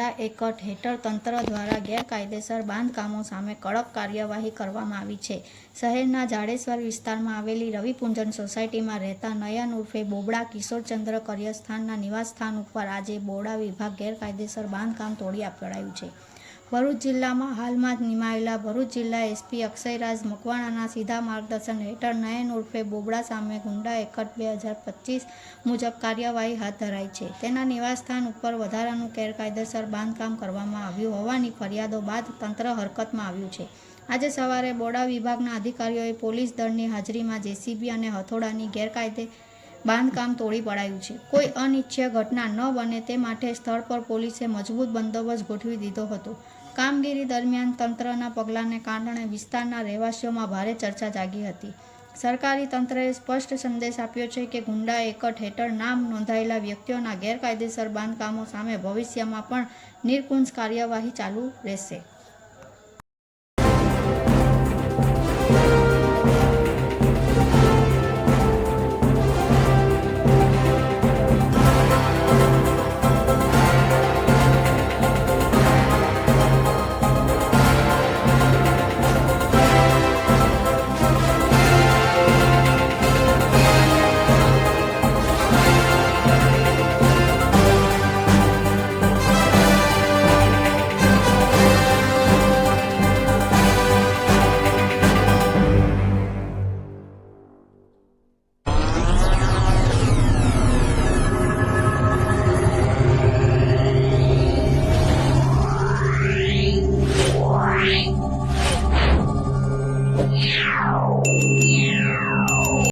ગુંડા એકટ હેઠળ તંત્ર દ્વારા ગેરકાયદેસર બાંધકામો સામે કડક કાર્યવાહી કરવામાં આવી છે. શહેરના જાડેશ્વર વિસ્તારમાં આવેલી રવિપુંજન સોસાયટીમાં રહેતા નયન ઉર્ફે બોબડા કિશોરચંદ્ર કરિયસ્થાનના નિવાસસ્થાન ઉપર આજે બોડા વિભાગ ગેરકાયદેસર બાંધકામ તોડી પડાયું છે. ભરૂચ જિલ્લામાં હાલમાં જ નિમાયેલા ભરૂચ જિલ્લા એસપી અક્ષયરાજ મકવાણાના સીધા માર્ગદર્શન હેઠળ નયન ઉર્ફે બોબડા સામે ગુંડા એકટ 2025 મુજબ કાર્યવાહી હાથ ધરાઈ છે. તેના નિવાસસ્થાન ઉપર વધારાનું ગેરકાયદેસર બાંધકામ કરવામાં આવ્યું હોવાની ફરિયાદો બાદ તંત્ર હરકતમાં આવ્યું છે. આજે સવારે બોડા વિભાગના અધિકારીઓએ પોલીસ દળની હાજરીમાં જેસીબી અને હથોડાની ગેરકાયદે બાંધકામ તોડી પડાયું છે. કોઈ અનિચ્છનીય ઘટના ન બને તે માટે સ્થળ પર પોલીસે મજબૂત બંદોબસ્ત ગોઠવી દીધો હતો. કામગીરી દરમિયાન તંત્રના પગલાંને કારણે વિસ્તારના રહેવાસીઓમાં ભારે ચર્ચા જાગી હતી. સરકારી તંત્રએ સ્પષ્ટ સંદેશ આપ્યો છે કે ગુંડા એકટ હેઠળ નામ નોંધાયેલા વ્યક્તિઓના ગેરકાયદેસર બાંધકામો સામે ભવિષ્યમાં પણ નિરંકુશ કાર્યવાહી ચાલુ રહેશે.